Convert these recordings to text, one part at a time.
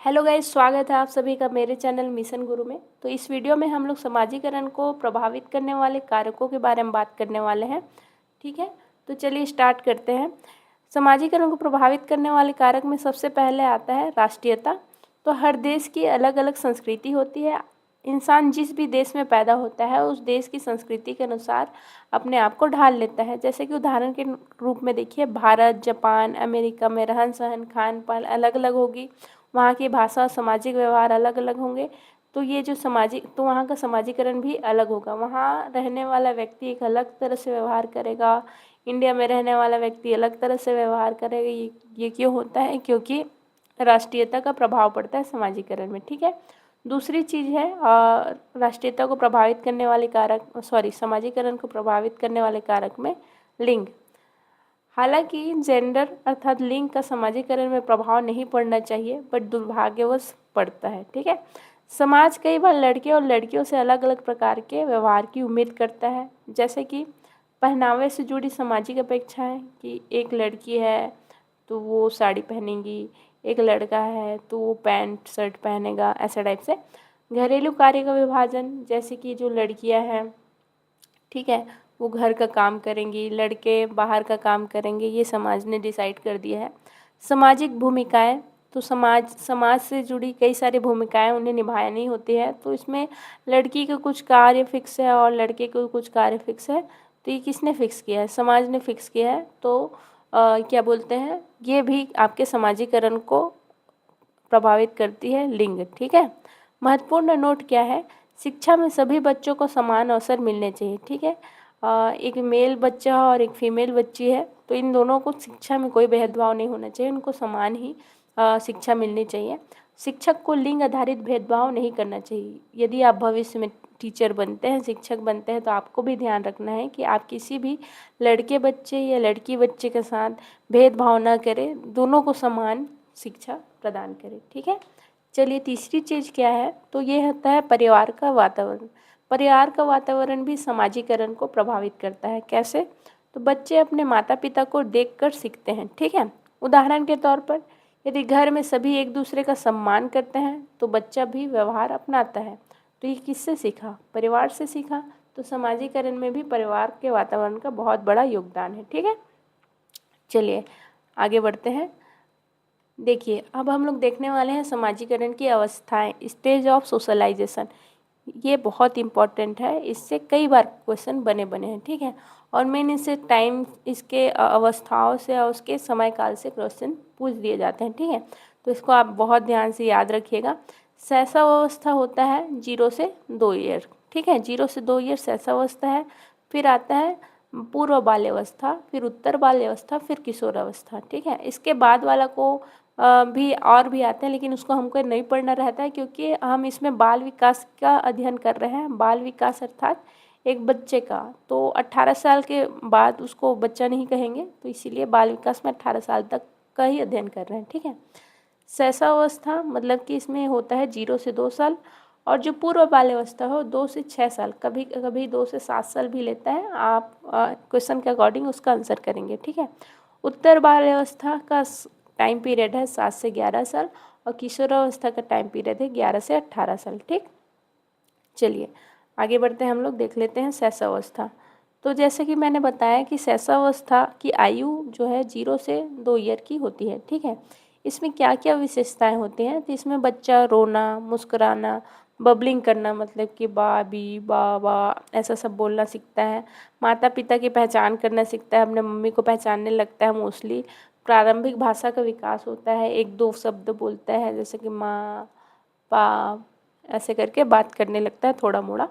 Hello guys, स्वागत है आप सभी का मेरे चैनल मिशन गुरु में। तो इस वीडियो में हम लोग समाजीकरण को प्रभावित करने वाले कारकों के बारे में बात करने वाले हैं। ठीक है, तो चलिए स्टार्ट करते हैं। समाजीकरण को प्रभावित करने वाले कारक में सबसे पहले आता है राष्ट्रीयता। तो हर देश की अलग अलग संस्कृति होती है। इंसान जिस भी देश में पैदा होता है उस देश की संस्कृति के अनुसार अपने आप को ढाल लेता है। जैसे कि उदाहरण के रूप में देखिए, भारत, जापान, अमेरिका में रहन सहन, खान पान अलग अलग होगी, वहाँ की भाषा, सामाजिक व्यवहार अलग अलग होंगे। तो ये जो तो वहाँ का समाजीकरण भी अलग होगा। वहाँ रहने वाला व्यक्ति एक अलग तरह से व्यवहार करेगा, इंडिया में रहने वाला व्यक्ति अलग तरह से व्यवहार करेगा। ये क्यों होता है? क्योंकि राष्ट्रीयता का प्रभाव पड़ता है समाजीकरण में। ठीक है, दूसरी चीज़ है राष्ट्रीयता को प्रभावित करने वाले कारक, समाजीकरण को प्रभावित करने वाले कारक में लिंग। हालांकि जेंडर अर्थात लिंग का समाजीकरण में प्रभाव नहीं पड़ना चाहिए, बट दुर्भाग्यवश पड़ता है। ठीक है, समाज कई बार लड़के और लड़कियों से अलग अलग प्रकार के व्यवहार की उम्मीद करता है। जैसे कि पहनावे से जुड़ी सामाजिक अपेक्षाएं, कि एक लड़की है तो वो साड़ी पहनेगी, एक लड़का है तो वो पैंट शर्ट पहनेगा, ऐसा टाइप से। घरेलू कार्य का विभाजन, जैसे कि जो लड़कियां हैं, ठीक है, वो घर का काम करेंगी, लड़के बाहर का काम करेंगे, ये समाज ने डिसाइड कर दिया है। सामाजिक भूमिकाएं, तो समाज समाज से जुड़ी कई सारी भूमिकाएं उन्हें निभानी होती है। तो इसमें लड़की का कुछ कार्य फिक्स है और लड़के को कुछ कार्य फिक्स है। तो ये किसने फिक्स किया है? समाज ने फिक्स किया है। तो क्या बोलते हैं, ये भी आपके समाजीकरण को प्रभावित करती है, लिंग। ठीक है, महत्वपूर्ण नोट क्या है? शिक्षा में सभी बच्चों को समान अवसर मिलने चाहिए। ठीक है, एक मेल बच्चा और एक फीमेल बच्ची है, तो इन दोनों को शिक्षा में कोई भेदभाव नहीं होना चाहिए, उनको समान ही शिक्षा मिलनी चाहिए। शिक्षक को लिंग आधारित भेदभाव नहीं करना चाहिए। यदि आप भविष्य में टीचर बनते हैं, शिक्षक बनते हैं, तो आपको भी ध्यान रखना है कि आप किसी भी लड़के बच्चे या लड़की बच्चे के साथ भेदभाव ना करें, दोनों को समान शिक्षा प्रदान करें। ठीक है, चलिए तीसरी चीज़ क्या है? तो ये होता है परिवार का वातावरण। परिवार का वातावरण भी समाजीकरण को प्रभावित करता है। कैसे? तो बच्चे अपने माता पिता को देखकर सीखते हैं। ठीक है, उदाहरण के तौर पर यदि घर में सभी एक दूसरे का सम्मान करते हैं तो बच्चा भी व्यवहार अपनाता है। तो ये किससे सीखा? परिवार से सीखा। तो समाजीकरण में भी परिवार के वातावरण का बहुत बड़ा योगदान है। ठीक है, चलिए आगे बढ़ते हैं। देखिए, अब हम लोग देखने वाले हैं समाजीकरण की अवस्थाएं, स्टेज ऑफ सोशलाइजेशन। ये बहुत इम्पॉर्टेंट है, इससे कई बार क्वेश्चन बने हैं। ठीक है, और मेन इससे टाइम, इसके अवस्थाओं से और उसके समय काल से क्वेश्चन पूछ दिए जाते हैं। ठीक है, तो इसको आप बहुत ध्यान से याद रखिएगा। शैशवावस्था होता है 0 से 2 ईयर। ठीक है, 0 से 2 ईयर शैशवावस्था है। फिर आता है पूर्व बाल्यावस्था, फिर उत्तर बाल्यावस्था, फिर किशोरावस्था। ठीक है, इसके बाद वाला को भी और भी आते हैं, लेकिन उसको हमको नहीं पढ़ना रहता है, क्योंकि हम इसमें बाल विकास का अध्ययन कर रहे हैं। बाल विकास अर्थात एक बच्चे का, तो 18 साल के बाद उसको बच्चा नहीं कहेंगे, तो इसीलिए बाल विकास में 18 साल तक का ही अध्ययन कर रहे हैं। ठीक है, शैशवावस्था मतलब कि इसमें होता है 0 से 2 साल, और जो पूर्व बाल्यावस्था हो 2 से 6 साल, कभी कभी 2 से 7 साल भी लेता है। आप क्वेश्चन के अकॉर्डिंग उसका आंसर करेंगे। ठीक है, उत्तर बाल्यावस्था का टाइम पीरियड है 7 से 11 साल, और किशोरावस्था का टाइम पीरियड है 11 से 18 साल। ठीक, चलिए आगे बढ़ते हैं। हम लोग देख लेते हैं शैशवावस्था। तो जैसे कि मैंने बताया कि शैशवावस्था की आयु जो है 0 से 2 ईयर की होती है। ठीक है, इसमें क्या क्या विशेषताएं होती हैं? तो इसमें बच्चा रोना, मुस्कुराना, बबलिंग करना, मतलब कि बाबी बाबा ऐसा सब बोलना सीखता है। माता पिता की पहचान करना सीखता है, अपने मम्मी को पहचानने लगता है मोस्टली। प्रारंभिक भाषा का विकास होता है, 1-2 शब्द बोलता है, जैसे कि माँ, पा, ऐसे करके बात करने लगता है थोड़ा मोड़ा।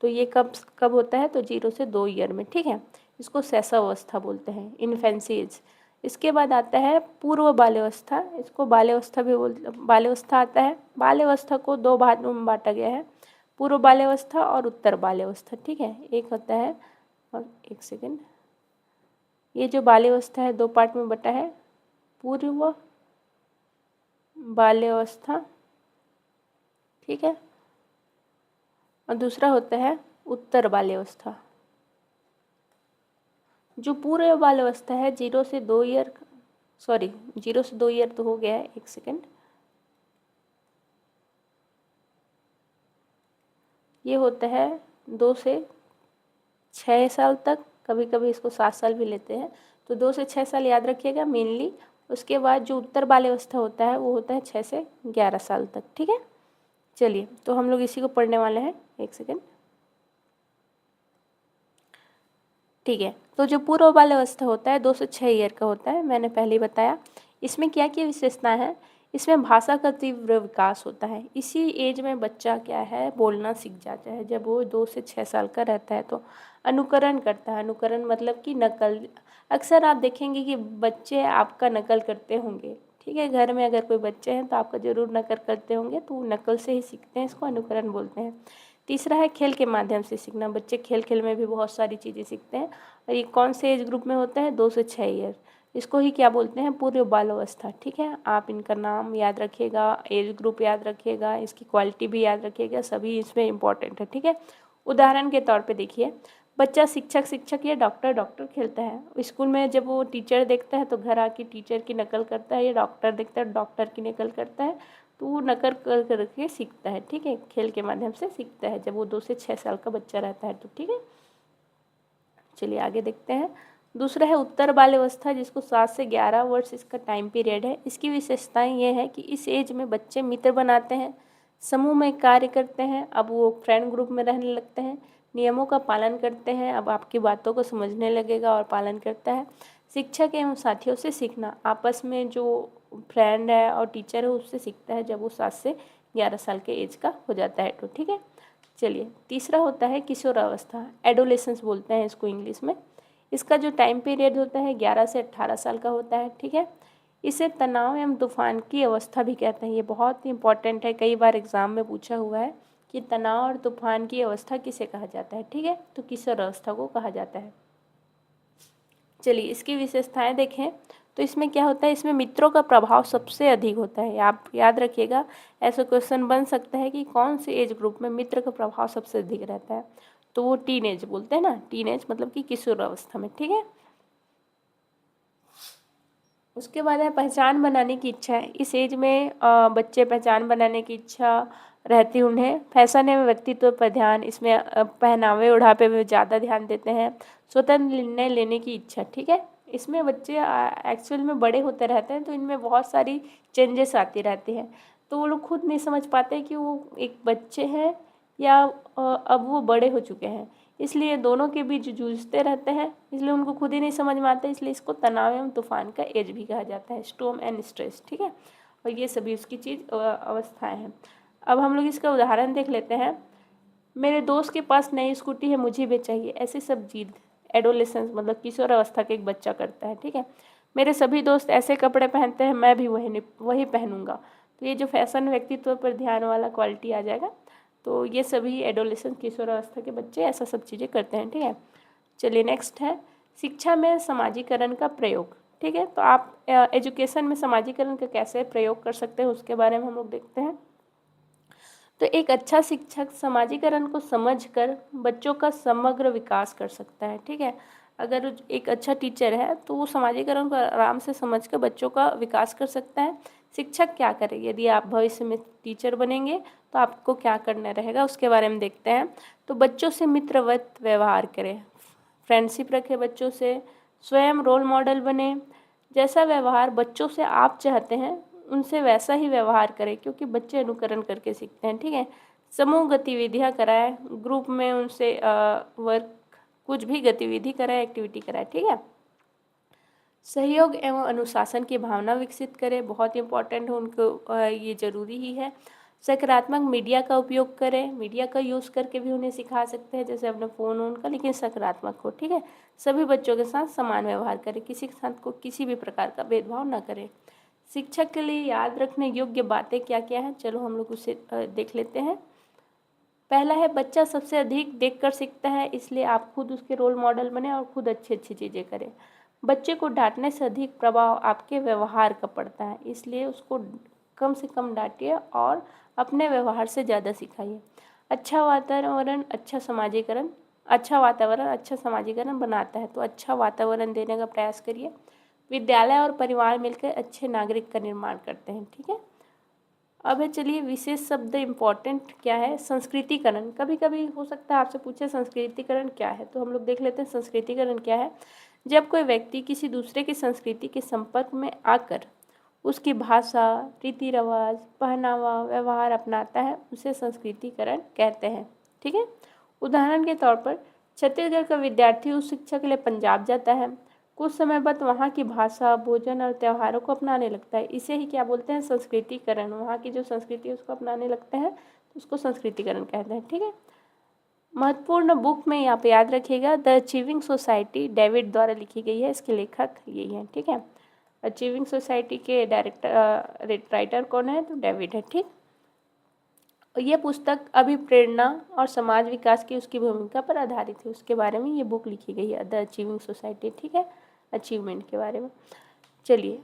तो ये कब कब होता है? तो 0 से 2 ईयर में। ठीक है, इसको शैशवावस्था बोलते हैं, इन्फेंसी एज। इसके बाद आता है पूर्व बाल्यावस्था, इसको बाल्यावस्था भी बाल्यावस्था आता है। बाल्यावस्था को 2 भागों में बांटा गया है, पूर्व बाल्यावस्था और उत्तर बाल्यावस्था। ठीक है, एक होता है, और एक सेकेंड, ये जो बाल्यावस्था है 2 पार्ट में बटा है, पूर्व बाल्यावस्था, ठीक है, और दूसरा होता है उत्तर बाल्यावस्था। जो पूर्व बाल्यावस्था है 0 से 2 ईयर, 0 से 2 ईयर तो हो गया है, एक सेकेंड, ये होता है 2 से 6 साल तक, कभी कभी इसको 7 साल भी लेते हैं। तो 2 से 6 साल याद रखिएगा मेनली। उसके बाद जो उत्तर बाल्यावस्था होता है वो होता है 6 से 11 साल तक। ठीक है, चलिए तो हम लोग इसी को पढ़ने वाले हैं। एक सेकेंड। ठीक है, तो जो पूर्व बाल्यावस्था होता है 2 से 6 ईयर का होता है, मैंने पहले ही बताया। इसमें क्या क्या विशेषता है? इसमें भाषा का तीव्र विकास होता है। इसी एज में बच्चा क्या है, बोलना सीख जाता है। जब वो 2 से 6 साल का रहता है तो अनुकरण करता है। अनुकरण मतलब कि नकल। अक्सर आप देखेंगे कि बच्चे आपका नकल करते होंगे। ठीक है, घर में अगर कोई बच्चे हैं तो आपका ज़रूर नकल करते होंगे, तो नकल से ही सीखते हैं, इसको अनुकरण बोलते हैं। तीसरा है खेल के माध्यम से सीखना। बच्चे खेल खेल में भी बहुत सारी चीज़ें सीखते हैं। और ये कौन से एज ग्रुप में होता है? 2 से 6 ईयर। इसको ही क्या बोलते हैं? पूर्व बाल्यावस्था। ठीक है, आप इनका नाम याद रखिएगा, एज ग्रुप याद रखिएगा, इसकी क्वालिटी भी याद रखिएगा, सभी इसमें इंपॉर्टेंट है। ठीक है, उदाहरण के तौर पे देखिए, बच्चा शिक्षक शिक्षक या डॉक्टर डॉक्टर खेलता है। स्कूल में जब वो टीचर देखता है तो घर आके टीचर की नकल करता है, या डॉक्टर देखता है डॉक्टर की नकल करता है, तो वो नकल कर करके सीखता है। ठीक है, खेल के माध्यम से सीखता है जब वो 2 से 6 साल का बच्चा रहता है तो। ठीक है, चलिए आगे देखते हैं। दूसरा है उत्तर बाल्यावस्था, जिसको 7 से 11 वर्ष इसका टाइम पीरियड है। इसकी विशेषताएं ये है कि इस एज में बच्चे मित्र बनाते हैं, समूह में कार्य करते हैं, अब वो फ्रेंड ग्रुप में रहने लगते हैं, नियमों का पालन करते हैं, अब आपकी बातों को समझने लगेगा और पालन करता है। शिक्षक एवं साथियों से सीखना, आपस में जो फ्रेंड है और टीचर है उससे सीखता है जब वो 7 से 11 साल के एज का हो जाता है तो। ठीक है, चलिए तीसरा होता है किशोरावस्था, एडोलेसेंस बोलते हैं इसको इंग्लिश में। इसका जो टाइम पीरियड होता है 11 से 18 साल का होता है। ठीक है, इसे तनाव एवं तूफान की अवस्था भी कहते हैं। ये बहुत ही इंपॉर्टेंट है, कई बार एग्जाम में पूछा हुआ है कि तनाव और तूफान की अवस्था किसे कहा जाता है। ठीक है, तो किशोरावस्था को कहा जाता है। चलिए इसकी विशेषताएं देखें तो इसमें क्या होता है, इसमें मित्रों का प्रभाव सबसे अधिक होता है। आप याद रखिएगा, ऐसा क्वेश्चन बन सकता है कि कौन से एज ग्रुप में मित्र का प्रभाव सबसे अधिक रहता है, तो वो टीन एज बोलते हैं ना, टीन एज मतलब कि किशोर अवस्था में। ठीक है, उसके बाद है पहचान बनाने की इच्छा है। इस एज में बच्चे पहचान बनाने की इच्छा रहती है उन्हें। फैशन एवं व्यक्तित्व पर ध्यान, इसमें पहनावे ओढ़ापे में ज़्यादा ध्यान देते हैं। स्वतंत्र निर्णय लेने की इच्छा। ठीक है, इसमें बच्चे एक्चुअल में बड़े होते रहते हैं तो इनमें बहुत सारी चेंजेस आती रहती हैं, तो वो लोग खुद नहीं समझ पाते कि वो एक बच्चे हैं या अब वो बड़े हो चुके हैं, इसलिए दोनों के बीच जूझते रहते हैं, इसलिए उनको खुद ही नहीं समझ में आता, इसलिए इसको तनाव एवं तूफान का एज भी कहा जाता है, स्टॉर्म एंड स्ट्रेस। ठीक है, और ये सभी उसकी चीज़ अवस्थाएं हैं। अब हम लोग इसका उदाहरण देख लेते हैं। मेरे दोस्त के पास नई स्कूटी है, मुझे भी चाहिए, ऐसी सब जिद एडोलेसेंस मतलब किशोर अवस्था का एक बच्चा करता है। ठीक है, मेरे सभी दोस्त ऐसे कपड़े पहनते हैं, मैं भी वही पहनूंगा, तो ये जो फैशन व्यक्तित्व पर ध्यान वाला क्वालिटी आ जाएगा। तो ये सभी एडोलेसेंस किशोर अवस्था के बच्चे ऐसा सब चीज़ें करते हैं। ठीक है, चलिए नेक्स्ट है शिक्षा में समाजीकरण का प्रयोग। ठीक है, तो आप एजुकेशन में समाजीकरण का कैसे प्रयोग कर सकते हैं उसके बारे में हम लोग देखते हैं। तो एक अच्छा शिक्षक समाजीकरण को समझकर बच्चों का समग्र विकास कर सकता है। ठीक है, अगर एक अच्छा टीचर है तो वो समाजीकरण को आराम से समझकर बच्चों का विकास कर सकता है। शिक्षक क्या करे, यदि आप भविष्य में टीचर बनेंगे तो आपको क्या करना रहेगा उसके बारे में देखते हैं। तो बच्चों से मित्रवत व्यवहार करें, फ्रेंडशिप रखें बच्चों से, स्वयं रोल मॉडल बने, जैसा व्यवहार बच्चों से आप चाहते हैं उनसे वैसा ही व्यवहार करें, क्योंकि बच्चे अनुकरण करके सीखते हैं। ठीक है, समूह गतिविधियाँ कराएं, ग्रुप में उनसे वर्क कुछ भी गतिविधि कराएं, एक्टिविटी कराएं। ठीक है, सहयोग एवं अनुशासन की भावना विकसित करें, बहुत इंपॉर्टेंट है उनको, ये ज़रूरी ही है। सकारात्मक मीडिया का उपयोग करें, मीडिया का यूज़ करके भी उन्हें सिखा सकते हैं, जैसे अपने फ़ोन उनका, लेकिन सकारात्मक हो। ठीक है, सभी बच्चों के साथ समान व्यवहार करें, किसी के साथ को किसी भी प्रकार का भेदभाव ना करें। शिक्षक के लिए याद रखने योग्य बातें क्या क्या हैं, चलो हम लोग उसे देख लेते हैं। पहला है बच्चा सबसे अधिक देखकर सीखता है, इसलिए आप खुद उसके रोल मॉडल बने और खुद अच्छी अच्छी चीज़ें करें। बच्चे को डांटने से अधिक प्रभाव आपके व्यवहार का पड़ता है, इसलिए उसको कम से कम डांटिए और अपने व्यवहार से ज़्यादा सिखाइए। अच्छा वातावरण अच्छा समाजीकरण बनाता है, तो अच्छा वातावरण देने का प्रयास करिए। विद्यालय और परिवार मिलकर अच्छे नागरिक का निर्माण करते हैं। ठीक है, अब है चलिए विशेष शब्द इम्पॉर्टेंट क्या है, संस्कृतिकरण। कभी कभी हो सकता है आपसे पूछे संस्कृतिकरण क्या है, तो हम लोग देख लेते हैं संस्कृतिकरण क्या है। जब कोई व्यक्ति किसी दूसरे की संस्कृति के संपर्क में आकर उसकी भाषा, रीति रिवाज, पहनावा, व्यवहार अपनाता है, उसे संस्कृतिकरण कहते हैं। ठीक है। उदाहरण के तौर पर छत्तीसगढ़ का विद्यार्थी उस शिक्षा के लिए पंजाब जाता है, कुछ समय बाद वहाँ की भाषा, भोजन और त्योहारों को अपनाने लगता है। इसे ही क्या बोलते हैं, संस्कृतिकरण। वहाँ की जो संस्कृति है उसको अपनाने लगते हैं, तो उसको संस्कृतिकरण कहते हैं। ठीक है। महत्वपूर्ण बुक में यहाँ पे याद रखिएगा, द अचीविंग सोसाइटी डेविड द्वारा लिखी गई है। इसके लेखक यही हैं। ठीक है। अचीविंग सोसाइटी के राइटर कौन है, तो डेविड है। ठीक। ये पुस्तक अभिप्रेरणा और समाज विकास की उसकी भूमिका पर आधारित है, उसके बारे में ये बुक लिखी गई है, द अचीविंग सोसाइटी। ठीक है। अचीवमेंट के बारे में। चलिए,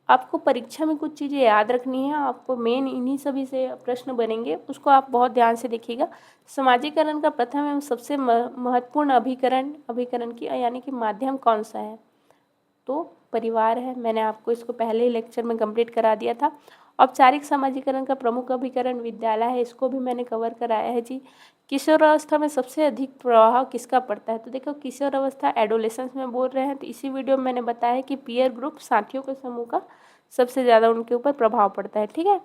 आपको परीक्षा में कुछ चीज़ें याद रखनी है, आपको मेन इन्हीं सभी से प्रश्न बनेंगे, उसको आप बहुत ध्यान से देखिएगा। समाजीकरण का प्रथम एवं सबसे महत्वपूर्ण अभिकरण की यानी कि माध्यम कौन सा है, तो परिवार है। मैंने आपको इसको पहले ही लेक्चर में कंप्लीट करा दिया था। औपचारिक समाजीकरण का प्रमुख अभिकरण विद्यालय है, इसको भी मैंने कवर कराया है जी। किशोरावस्था में सबसे अधिक प्रभाव किसका पड़ता है, तो देखो किशोरावस्था एडोलेसेंस में बोल रहे हैं, तो इसी वीडियो में मैंने बताया कि पीयर ग्रुप, साथियों के समूह का सबसे ज़्यादा उनके ऊपर प्रभाव पड़ता है। ठीक है।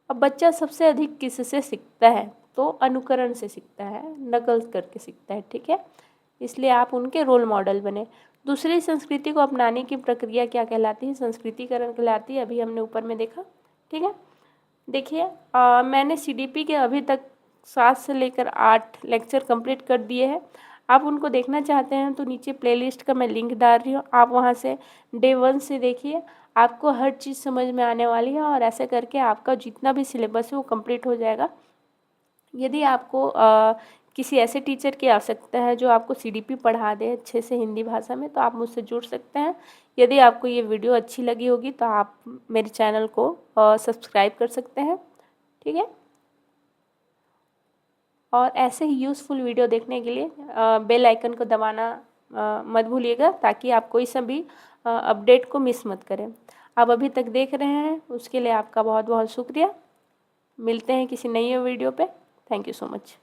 अब बच्चा सबसे अधिक किससे सीखता है, तो अनुकरण से सीखता है, नकल करके सीखता है। ठीक है। इसलिए आप उनके रोल मॉडल बने। दूसरी संस्कृति को अपनाने की प्रक्रिया क्या कहलाती है, संस्कृतिकरण कहलाती है। अभी हमने ऊपर में देखा। ठीक है। देखिए, मैंने CDP के अभी तक 7 से लेकर 8 लेक्चर कंप्लीट कर दिए हैं। आप उनको देखना चाहते हैं तो नीचे प्लेलिस्ट का मैं लिंक डाल रही हूँ, आप वहाँ से डे 1 से देखिए, आपको हर चीज़ समझ में आने वाली है और ऐसे करके आपका जितना भी सिलेबस है वो कंप्लीट हो जाएगा। यदि आपको किसी ऐसे टीचर की आवश्यकता है जो आपको CDP पढ़ा दे अच्छे से हिंदी भाषा में, तो आप मुझसे जुड़ सकते हैं। यदि आपको ये वीडियो अच्छी लगी होगी तो आप मेरे चैनल को सब्सक्राइब कर सकते हैं। ठीक है। और ऐसे ही यूज़फुल वीडियो देखने के लिए बेल आइकन को दबाना मत भूलिएगा, ताकि आप कोई सा भी अपडेट को मिस मत करें। आप अभी तक देख रहे हैं उसके लिए आपका बहुत बहुत शुक्रिया। मिलते हैं किसी नई वीडियो पे। Thank you so much.